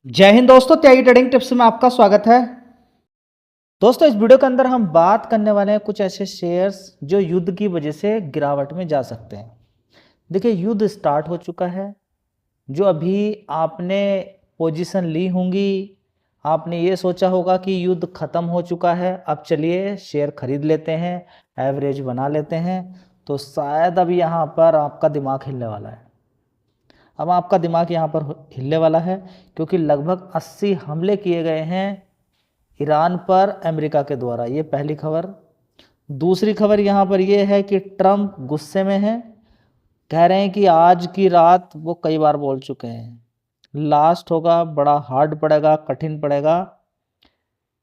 जय हिंद दोस्तों, त्यागी trading tips में आपका स्वागत है। दोस्तों, इस वीडियो के अंदर हम बात करने वाले हैं कुछ ऐसे शेयर्स जो युद्ध की वजह से गिरावट में जा सकते हैं। देखिए, युद्ध स्टार्ट हो चुका है। जो अभी आपने पोजीशन ली होंगी, आपने ये सोचा होगा कि युद्ध खत्म हो चुका है, अब चलिए शेयर खरीद लेते हैं, एवरेज बना लेते हैं। तो शायद अब यहाँ पर आपका दिमाग हिलने वाला है। अब आपका दिमाग यहाँ पर हिलने वाला है क्योंकि लगभग 80 हमले किए गए हैं ईरान पर अमेरिका के द्वारा। ये पहली खबर। दूसरी खबर यहाँ पर ये है कि ट्रम्प गुस्से में है, कह रहे हैं कि आज की रात, वो कई बार बोल चुके हैं, लास्ट होगा, बड़ा हार्ड पड़ेगा, कठिन पड़ेगा।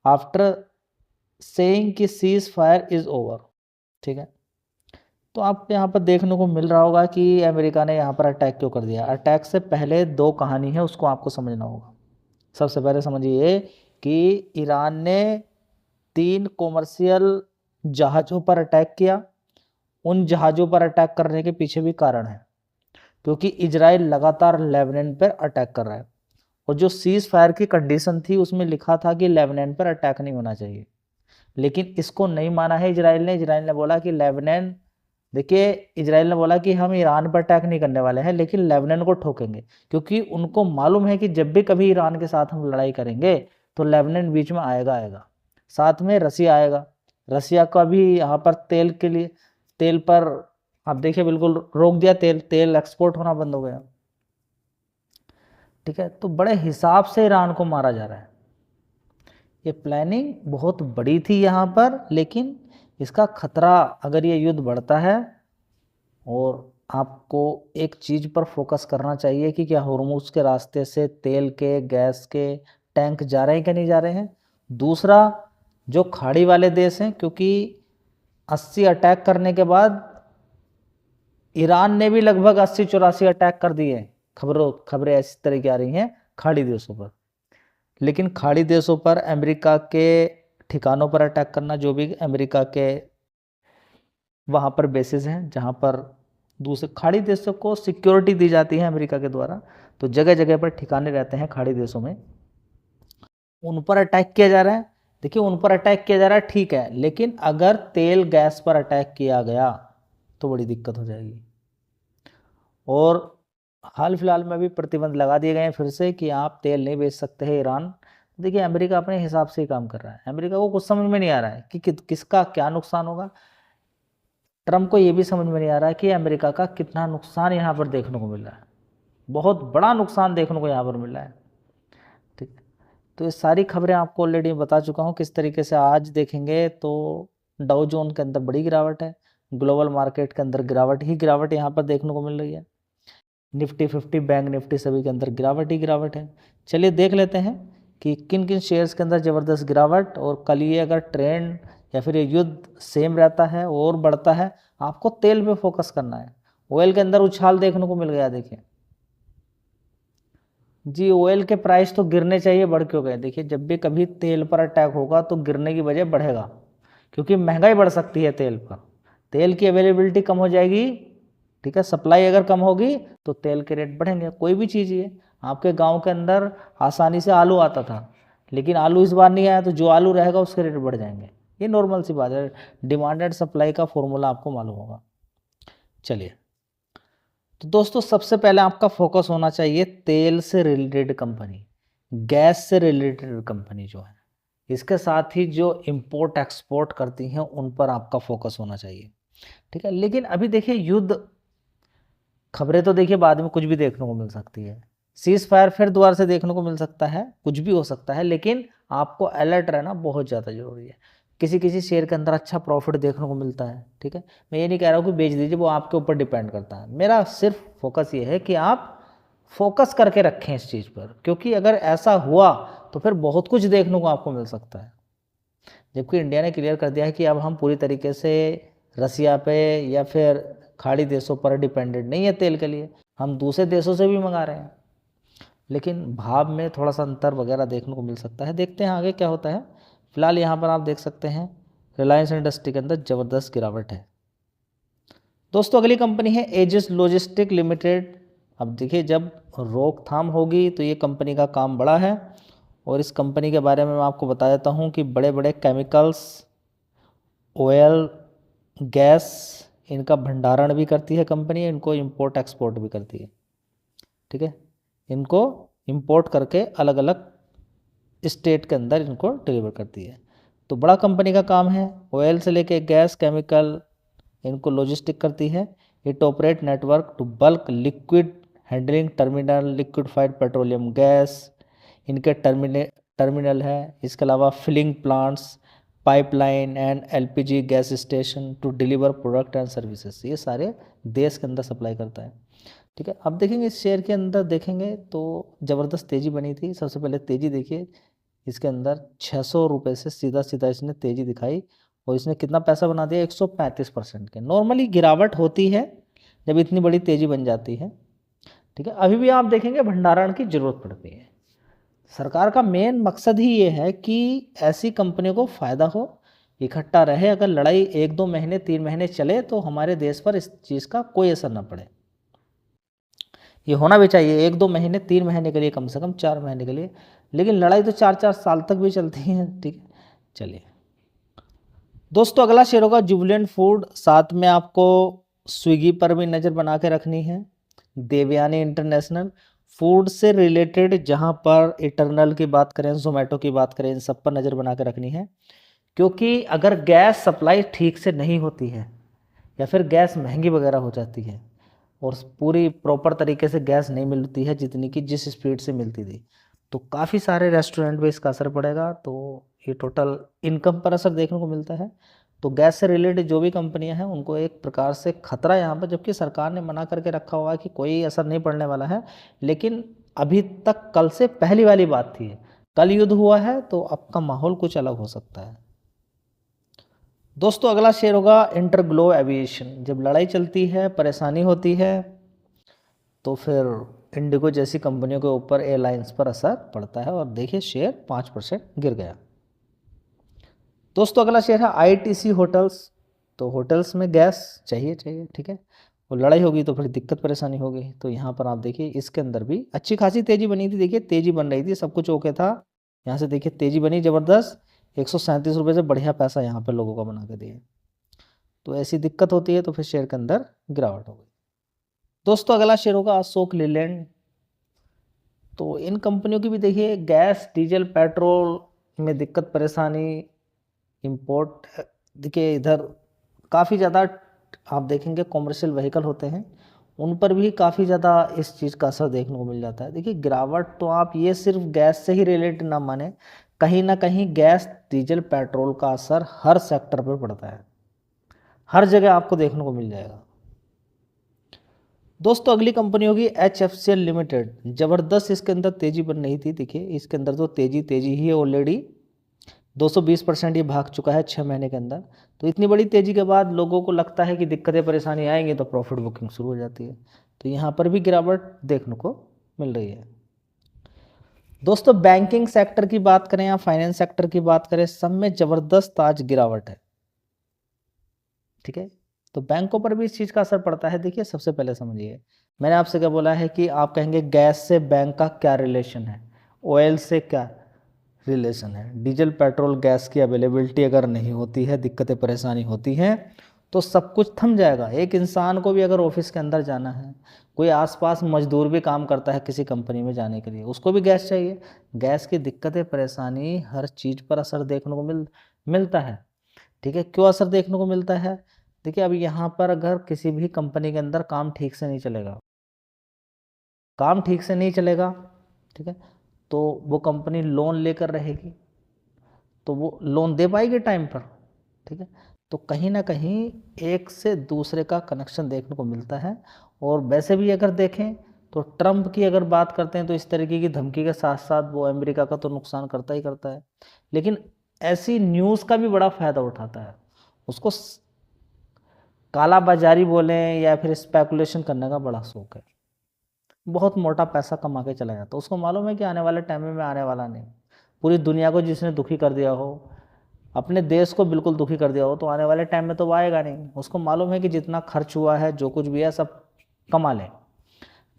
आफ्टर सेइंग कि सीज फायर इज ओवर। ठीक है, तो आप यहाँ पर देखने को मिल रहा होगा कि अमेरिका ने यहाँ पर अटैक क्यों कर दिया। अटैक से पहले दो कहानी है, उसको आपको समझना होगा। सबसे पहले समझिए ये कि ईरान ने 3 कॉमर्शियल जहाज़ों पर अटैक किया। उन जहाज़ों पर अटैक करने के पीछे भी कारण है, क्योंकि इजराइल लगातार लेबनान पर अटैक कर रहा है। और जो सीज फायर की कंडीशन थी उसमें लिखा था कि लेबनान पर अटैक नहीं होना चाहिए, लेकिन इसको नहीं माना है इजराइल ने। इजराइल ने बोला कि लेबनान, देखिए, इजराइल ने बोला कि हम ईरान पर अटैक नहीं करने वाले हैं, लेकिन लेबनान को ठोकेंगे, क्योंकि उनको मालूम है कि जब भी कभी ईरान के साथ हम लड़ाई करेंगे तो लेबनान बीच में आएगा। साथ में रसिया आएगा। रसिया का भी यहाँ पर तेल के लिए, तेल पर आप देखिए बिल्कुल रोक दिया, तेल एक्सपोर्ट होना बंद हो गया। ठीक है, तो बड़े हिसाब से ईरान को मारा जा रहा है। ये प्लानिंग बहुत बड़ी थी यहाँ पर, लेकिन इसका खतरा, अगर ये युद्ध बढ़ता है, और आपको एक चीज़ पर फोकस करना चाहिए कि क्या होर्मुज़ के रास्ते से तेल के, गैस के टैंक जा रहे हैं कि नहीं जा रहे हैं। दूसरा, जो खाड़ी वाले देश हैं, क्योंकि 80 अटैक करने के बाद ईरान ने भी लगभग 80-84 अटैक कर दिए। खबरें ऐसी तरह की आ रही हैं खाड़ी देशों पर। लेकिन खाड़ी देशों पर अमेरिका के ठिकानों पर अटैक करना, जो भी अमेरिका के वहाँ पर बेसिस हैं जहाँ पर दूसरे खाड़ी देशों को सिक्योरिटी दी जाती है अमेरिका के द्वारा, तो जगह जगह पर ठिकाने रहते हैं खाड़ी देशों में, उन पर अटैक किया जा रहा है। देखिए, उन पर अटैक किया जा रहा है, ठीक है, लेकिन अगर तेल गैस पर अटैक किया गया तो बड़ी दिक्कत हो जाएगी। और हाल फिलहाल में भी प्रतिबंध लगा दिए गए हैं फिर से कि आप तेल नहीं बेच सकते हैं ईरान। देखिए, अमेरिका अपने हिसाब से ही काम कर रहा है। अमेरिका को कुछ समझ में नहीं आ रहा है कि किसका क्या नुकसान होगा। ट्रम्प को ये भी समझ में नहीं आ रहा है कि अमेरिका का कितना नुकसान यहाँ पर देखने को मिल रहा है। बहुत बड़ा नुकसान देखने को यहाँ पर मिल रहा है। ठीक, तो ये सारी खबरें आपको ऑलरेडी बता चुका हूँ किस तरीके से। आज देखेंगे तो डाउ जोन के अंदर बड़ी गिरावट है, ग्लोबल मार्केट के अंदर गिरावट ही गिरावट यहाँ पर देखने को मिल रही है। निफ्टी 50, बैंक निफ्टी सभी के अंदर गिरावट ही गिरावट है। चलिए देख लेते हैं कि किन किन शेयर्स के अंदर ज़बरदस्त गिरावट, और कल ये अगर ट्रेंड या फिर ये युद्ध सेम रहता है और बढ़ता है, आपको तेल पे फोकस करना है। ऑयल के अंदर उछाल देखने को मिल गया। देखिए जी, ऑयल के प्राइस तो गिरने चाहिए, बढ़ क्यों गए। देखिए, जब भी कभी तेल पर अटैक होगा तो गिरने की वजह बढ़ेगा, क्योंकि महंगाई बढ़ सकती है तेल पर। तेल की अवेलेबिलिटी कम हो जाएगी। ठीक है, सप्लाई अगर कम होगी तो तेल के रेट बढ़ेंगे। कोई भी चीज़ है, आपके गांव के अंदर आसानी से आलू आता था, लेकिन आलू इस बार नहीं आया, तो जो आलू रहेगा उसके रेट बढ़ जाएंगे। ये नॉर्मल सी बात है, डिमांड एंड सप्लाई का फॉर्मूला आपको मालूम होगा। चलिए, तो दोस्तों, सबसे पहले आपका फोकस होना चाहिए तेल से रिलेटेड कंपनी, गैस से रिलेटेड कंपनी जो है। इसके साथ ही जो इंपोर्ट एक्सपोर्ट करती हैं उन पर आपका फोकस होना चाहिए। ठीक है, लेकिन अभी देखिए, युद्ध खबरें तो देखिए बाद में कुछ भी देखने को मिल सकती है। सीज फायर फिर दोबारा से देखने को मिल सकता है, कुछ भी हो सकता है, लेकिन आपको अलर्ट रहना बहुत ज़्यादा ज़रूरी है। किसी किसी शेयर के अंदर अच्छा प्रॉफिट देखने को मिलता है। ठीक है, मैं ये नहीं कह रहा हूँ कि बेच दीजिए, वो आपके ऊपर डिपेंड करता है। मेरा सिर्फ फोकस ये है कि आप फोकस करके रखें इस चीज़ पर, क्योंकि अगर ऐसा हुआ तो फिर बहुत कुछ देखने को आपको मिल सकता है। जबकि इंडिया ने क्लियर कर दिया है कि अब हम पूरी तरीके से रसिया पे या फिर खाड़ी देशों पर डिपेंडेंट नहीं है तेल के लिए, हम दूसरे देशों से भी मंगा रहे हैं, लेकिन भाव में थोड़ा सा अंतर वगैरह देखने को मिल सकता है। देखते हैं आगे क्या होता है। फिलहाल यहाँ पर आप देख सकते हैं रिलायंस इंडस्ट्री के अंदर ज़बरदस्त गिरावट है। दोस्तों, अगली कंपनी है एजिस लॉजिस्टिक लिमिटेड। अब देखिए, जब रोकथाम होगी तो ये कंपनी का काम बड़ा है। और इस कंपनी के बारे में मैं आपको बता देता हूँ कि बड़े बड़े केमिकल्स, ऑयल, गैस, इनका भंडारण भी करती है कंपनी, इनको इंपोर्ट एक्सपोर्ट भी करती है। ठीक है, इनको इंपोर्ट करके अलग अलग स्टेट के अंदर इनको डिलीवर करती है। तो बड़ा कंपनी का काम है, ऑयल से लेके गैस, केमिकल, इनको लॉजिस्टिक करती है। It operate network to bulk liquid handling terminal, liquefied petroleum gas, इनके टर्मिनल है। इसके अलावा filling plants, pipeline and LPG gas station to deliver product and services, ये सारे देश के अंदर सप्लाई करता है। ठीक है, अब देखेंगे इस शेयर के अंदर देखेंगे तो ज़बरदस्त तेज़ी बनी थी। सबसे पहले तेज़ी देखिए, इसके अंदर 600 रुपये से सीधा सीधा इसने तेज़ी दिखाई और इसने कितना पैसा बना दिया, 135% के। नॉर्मली गिरावट होती है जब इतनी बड़ी तेज़ी बन जाती है। ठीक है, अभी भी आप देखेंगे भंडारण की ज़रूरत पड़ती है। सरकार का मेन मकसद ही ये है कि ऐसी कंपनियों को फ़ायदा हो, इकट्ठा रहे। अगर लड़ाई 1-2 महीने 3 महीने चले तो हमारे देश पर इस चीज़ का कोई असर ना पड़े। ये होना भी चाहिए 1-2 महीने 3 महीने के लिए, कम से कम 4 महीने के लिए, लेकिन लड़ाई तो 4-4 साल तक भी चलती है। ठीक है, चलिए दोस्तों, अगला शेयर होगा जुबिलेंट फूड। साथ में आपको स्विगी पर भी नज़र बना के रखनी है, देवयानी इंटरनेशनल फूड से रिलेटेड, जहां पर इटरनल की बात करें, जोमेटो की बात करें, इन सब पर नज़र बना के रखनी है। क्योंकि अगर गैस सप्लाई ठीक से नहीं होती है या फिर गैस महंगी वगैरह हो जाती है और पूरी प्रॉपर तरीके से गैस नहीं मिलती है जितनी की जिस स्पीड से मिलती थी, तो काफ़ी सारे रेस्टोरेंट में इसका असर पड़ेगा। तो ये टोटल इनकम पर असर देखने को मिलता है। तो गैस से रिलेटेड जो भी कंपनियां हैं उनको एक प्रकार से खतरा यहाँ पर, जबकि सरकार ने मना करके रखा हुआ है कि कोई असर नहीं पड़ने वाला है, लेकिन अभी तक कल से पहली वाली बात थी। कल युद्ध हुआ है तो अब का माहौल कुछ अलग हो सकता है। दोस्तों, अगला शेयर होगा इंटरग्लोब एविएशन। जब लड़ाई चलती है, परेशानी होती है, तो फिर इंडिगो जैसी कंपनियों के ऊपर एयरलाइंस पर असर पड़ता है और देखिए शेयर 5% गिर गया। दोस्तों, अगला शेयर है आईटीसी होटल्स। तो होटल्स में गैस चाहिए। ठीक है, और लड़ाई होगी तो फिर दिक्कत परेशानी होगी। तो यहाँ पर आप देखिए इसके अंदर भी अच्छी खासी तेज़ी बनी थी। देखिए तेज़ी बन रही थी, सब कुछ ओके था। यहाँ से देखिए तेज़ी बनी ज़बरदस्त, 137 रुपये से बढ़िया पैसा यहाँ पर लोगों का बना के दिए। तो ऐसी दिक्कत होती है तो फिर शेयर के अंदर गिरावट हो गई। दोस्तों, अगला शेयर होगा अशोक लीलैंड। तो इन कंपनियों की भी देखिए गैस, डीजल, पेट्रोल में दिक्कत परेशानी, इंपोर्ट। देखिए इधर काफ़ी ज़्यादा आप देखेंगे कॉमर्शियल व्हीकल होते हैं, उन पर भी काफ़ी ज़्यादा इस चीज़ का असर देखने को मिल जाता है। देखिए गिरावट तो आप ये सिर्फ गैस से ही रिलेटेड ना माने, कहीं ना कहीं गैस, डीजल, पेट्रोल का असर हर सेक्टर पर पड़ता है, हर जगह आपको देखने को मिल जाएगा। दोस्तों, अगली कंपनी होगी HFCL लिमिटेड। ज़बरदस्त इसके अंदर तेज़ी बन रही थी। देखिए इसके अंदर तो तेज़ी ही है, ऑलरेडी 220% ये भाग चुका है 6 महीने के अंदर। तो इतनी बड़ी तेज़ी के बाद लोगों को लगता है कि दिक्कतें परेशानी आएंगी तो प्रॉफिट बुकिंग शुरू हो जाती है। तो यहाँ पर भी गिरावट देखने को मिल रही है। दोस्तों, बैंकिंग सेक्टर की बात करें या फाइनेंस सेक्टर की बात करें, सब में ज़बरदस्त आज गिरावट है। ठीक है, तो बैंकों पर भी इस चीज़ का असर पड़ता है। देखिए सबसे पहले समझिए, मैंने आपसे क्या बोला है कि आप कहेंगे गैस से बैंक का क्या रिलेशन है, ऑयल से क्या रिलेशन है, डीजल, पेट्रोल, गैस की अवेलेबिलिटी अगर नहीं होती है, दिक्कतें परेशानी होती हैं, तो सब कुछ थम जाएगा। एक इंसान को भी अगर ऑफिस के अंदर जाना है, कोई आसपास मजदूर भी काम करता है किसी कंपनी में जाने के लिए, उसको भी गैस चाहिए। गैस की दिक्कतें परेशानी हर चीज़ पर असर देखने को मिलता है। ठीक है, क्यों असर देखने को मिलता है? देखिए अब यहाँ पर अगर किसी भी कंपनी के अंदर काम ठीक से नहीं चलेगा, काम ठीक से नहीं चलेगा, ठीक है, तो वो कंपनी लोन लेकर रहेगी, तो वो लोन दे पाएगी टाइम पर। ठीक है, तो कहीं ना कहीं एक से दूसरे का कनेक्शन देखने को मिलता है। और वैसे भी अगर देखें तो ट्रंप की अगर बात करते हैं तो इस तरीके की धमकी के साथ साथ वो अमेरिका का तो नुकसान करता ही करता है, लेकिन ऐसी न्यूज़ का भी बड़ा फ़ायदा उठाता है। उसको काला बाजारी बोलें या फिर स्पेकुलेशन करने का बड़ा शौक है, बहुत मोटा पैसा कमा के चला जाता है। उसको मालूम है कि आने वाले टाइम में आने वाला नहीं। पूरी दुनिया को जिसने दुखी कर दिया हो, अपने देश को बिल्कुल दुखी कर दिया हो, तो आने वाले टाइम में तो वो आएगा नहीं। उसको मालूम है कि जितना खर्च हुआ है, जो कुछ भी है, सब कमा लें।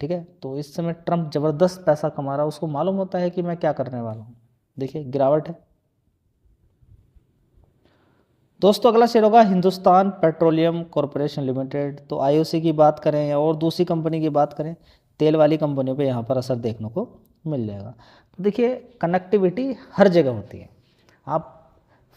ठीक है, तो इस समय ट्रम्प ज़बरदस्त पैसा कमा रहा है, उसको मालूम होता है कि मैं क्या करने वाला हूँ। देखिए गिरावट है। दोस्तों अगला शेयर होगा हिंदुस्तान पेट्रोलियम कॉरपोरेशन लिमिटेड। तो आईओसी की बात करें या और दूसरी कंपनी की बात करें, तेल वाली कंपनियों पे यहाँ पर असर देखने को मिल जाएगा। तो देखिए कनेक्टिविटी हर जगह होती है। आप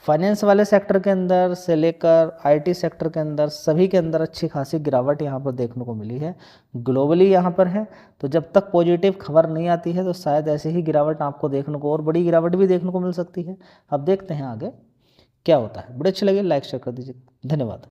फाइनेंस वाले सेक्टर के अंदर से लेकर आईटी सेक्टर के अंदर सभी के अंदर अच्छी खासी गिरावट यहाँ पर देखने को मिली है, ग्लोबली यहाँ पर है। तो जब तक पॉजिटिव खबर नहीं आती है तो शायद ऐसे ही गिरावट आपको देखने को, और बड़ी गिरावट भी देखने को मिल सकती है। अब देखते हैं आगे क्या होता है। बड़े अच्छे लगे लाइक शेयर कर दीजिए। धन्यवाद।